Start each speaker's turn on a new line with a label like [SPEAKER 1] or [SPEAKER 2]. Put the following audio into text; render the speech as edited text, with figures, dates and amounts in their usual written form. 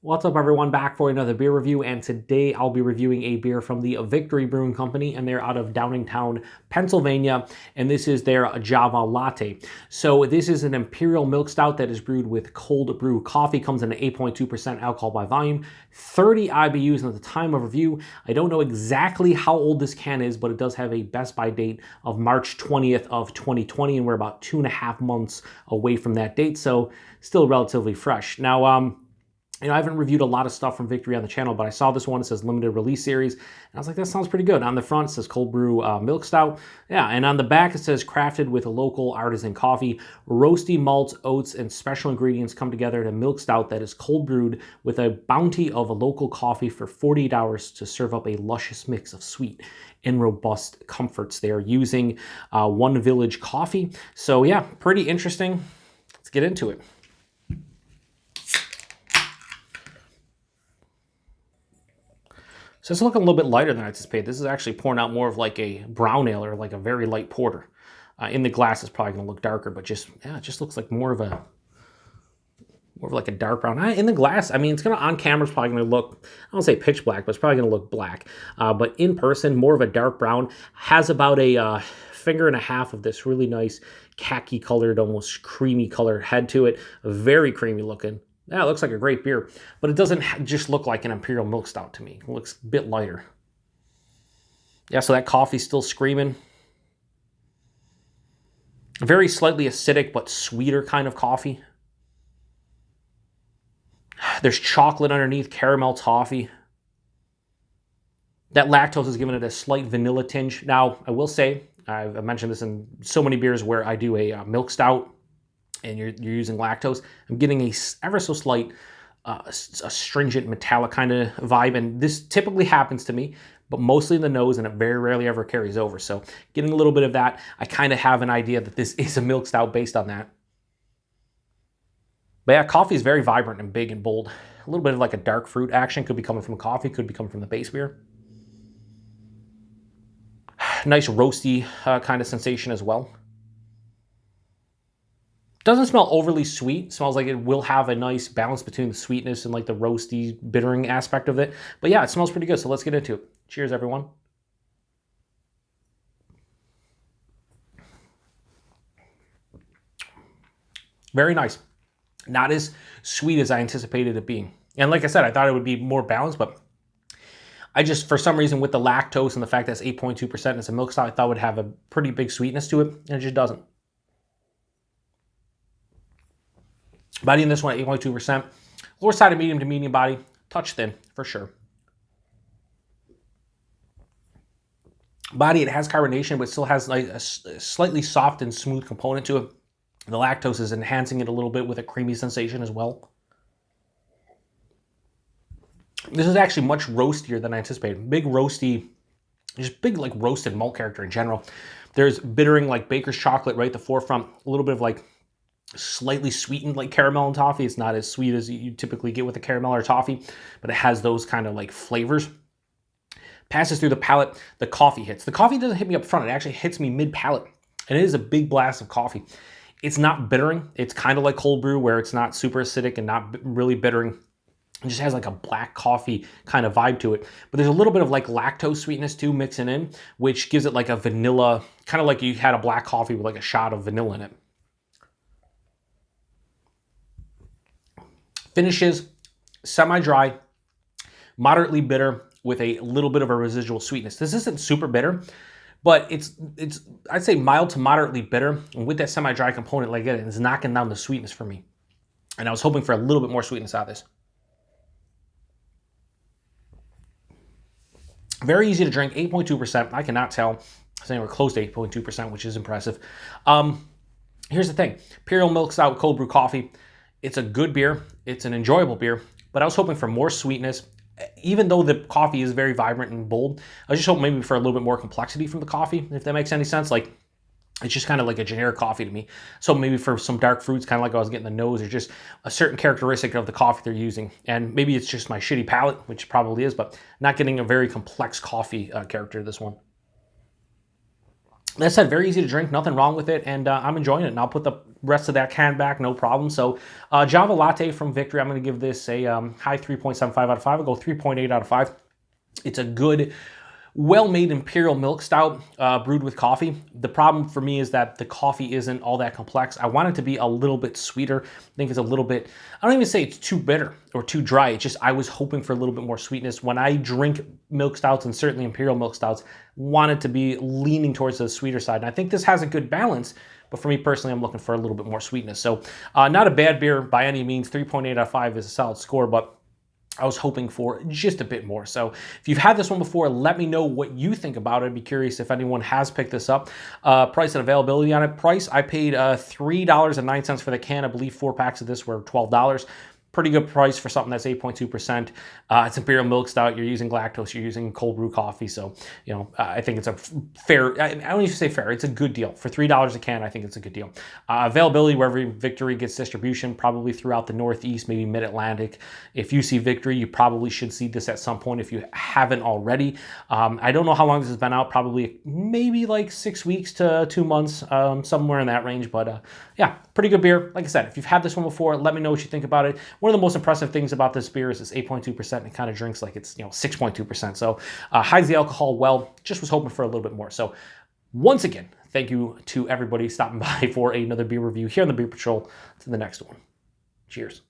[SPEAKER 1] What's up everyone, back for another beer review, and today I'll be reviewing a beer from the Victory Brewing Company, and they're out of Downingtown, Pennsylvania, and this is their Java Latte. So this is an Imperial Milk Stout that is brewed with cold brew coffee, comes in at 8.2% alcohol by volume, 30 IBUs, and at the time of review, I don't know exactly how old this can is, but it does have a best by date of March 20th of 2020, and we're about 2.5 months away from that date, so still relatively fresh. Now, I haven't reviewed a lot of stuff from Victory on the channel, but I saw this one. It says limited release series, and I was like, that sounds pretty good. On the front, it says cold brew milk stout. Yeah, and on the back, it says crafted with a local artisan coffee. Roasty malts, oats, and special ingredients come together in a milk stout that is cold brewed with a bounty of a local coffee for 48 hours to serve up a luscious mix of sweet and robust comforts. They are using One Village coffee. So yeah, pretty interesting. Let's get into it. So it's looking a little bit lighter than I anticipated. This is actually pouring out more of like a brown ale or like a very light porter. In the glass, it's probably going to look darker, but just, yeah, it just looks like more of like a dark brown. In the glass, I mean, it's going to, on camera, it's probably going to look, I don't say pitch black, but it's probably going to look black. But in person, more of a dark brown. Has about a finger and a half of this really nice khaki colored, almost creamy colored head to it. Very creamy looking. Yeah, it looks like a great beer, but it doesn't just look like an Imperial Milk Stout to me. It looks a bit lighter. Yeah, so that coffee's still screaming. Very slightly acidic, but sweeter kind of coffee. There's chocolate underneath, caramel toffee. That lactose is giving it a slight vanilla tinge. Now, I will say, I've mentioned this in so many beers where I do a milk stout, and you're using lactose, I'm getting a ever so slight astringent metallic kind of vibe, and this typically happens to me, but mostly in the nose, and it very rarely ever carries over. So getting a little bit of that, I kind of have an idea that this is a milk stout based on that. But yeah, coffee is very vibrant and big and bold. A little bit of like a dark fruit action could be coming from coffee, could be coming from the base beer. Nice roasty kind of sensation as well. Doesn't smell overly sweet. Smells like it will have a nice balance between the sweetness and like the roasty, bittering aspect of it. But yeah, it smells pretty good, so let's get into it. Cheers, everyone. Very nice. Not as sweet as I anticipated it being. And like I said, I thought it would be more balanced, but I just, for some reason, with the lactose and the fact that it's 8.2% and it's a milk stout, I thought it would have a pretty big sweetness to it, and it just doesn't. Body in this one at 8.2%. Lower side of medium to medium body. Touch thin, for sure. Body, it has carbonation, but still has like a slightly soft and smooth component to it. The lactose is enhancing it a little bit with a creamy sensation as well. This is actually much roastier than I anticipated. Big roasty, just big like roasted malt character in general. There's bittering like baker's chocolate right at the forefront. A little bit of like slightly sweetened like caramel and toffee. It's not as sweet as you typically get with a caramel or toffee, but it has those kind of like flavors. Passes through the palate, the coffee hits. The coffee doesn't hit me up front, it actually hits me mid-palate, and it is a big blast of coffee. It's not bittering. It's kind of like cold brew where it's not super acidic and not really bittering. It just has like a black coffee kind of vibe to it. But there's a little bit of like lactose sweetness too mixing in, which gives it like a vanilla, kind of like you had a black coffee with like a shot of vanilla in it. Finishes semi-dry, moderately bitter with a little bit of a residual sweetness. This isn't super bitter, but it's I'd say mild to moderately bitter. And with that semi-dry component like it, it's knocking down the sweetness for me. And I was hoping for a little bit more sweetness out of this. Very easy to drink, 8.2%. I cannot tell. It's anywhere close to 8.2%, which is impressive. Here's the thing. Imperial Milk Stout cold brew coffee. It's a good beer. It's an enjoyable beer, but I was hoping for more sweetness. Even though the coffee is very vibrant and bold, I was just hoping maybe for a little bit more complexity from the coffee, if that makes any sense. Like, it's just kind of like a generic coffee to me. So maybe for some dark fruits, kind of like I was getting the nose, or just a certain characteristic of the coffee they're using. And maybe it's just my shitty palate, which probably is, but not getting a very complex coffee character to this one. That said, very easy to drink, nothing wrong with it, and I'm enjoying it. And I'll put the rest of that can back, no problem. So Java Latte from Victory, I'm going to give this a high 3.75 out of 5. I'll go 3.8 out of 5. It's a good, well-made Imperial Milk Stout brewed with coffee. The problem for me is that the coffee isn't all that complex. I want it to be a little bit sweeter. I think it's a little bit, I don't even say it's too bitter or too dry. It's just I was hoping for a little bit more sweetness. When I drink milk stouts, and certainly Imperial Milk Stouts, want it to be leaning towards the sweeter side. And I think this has a good balance, but for me personally, I'm looking for a little bit more sweetness. So not a bad beer by any means. 3.8 out of 5 is a solid score, but I was hoping for just a bit more. So if you've had this one before, let me know what you think about it. I'd be curious if anyone has picked this up. Price and availability on it. Price, I paid $3.09 for the can. I believe 4 packs of this were $12. Pretty good price for something that's 8.2%. It's Imperial Milk Stout. You're using lactose. You're using cold brew coffee. So, you know, I think it's a fair, I don't even say fair, it's a good deal. For $3 a can, I think it's a good deal. Availability, wherever Victory gets distribution, probably throughout the Northeast, maybe Mid-Atlantic. If you see Victory, you probably should see this at some point if you haven't already. I don't know how long this has been out, probably maybe like 6 weeks to 2 months, somewhere in that range. But yeah, pretty good beer. Like I said, if you've had this one before, let me know what you think about it. One of the most impressive things about this beer is it's 8.2%. It kind of drinks like it's 6.2%. So hides the alcohol well. Just was hoping for a little bit more. So once again, thank you to everybody stopping by for another beer review here on the Beer Patrol. To the next one. Cheers.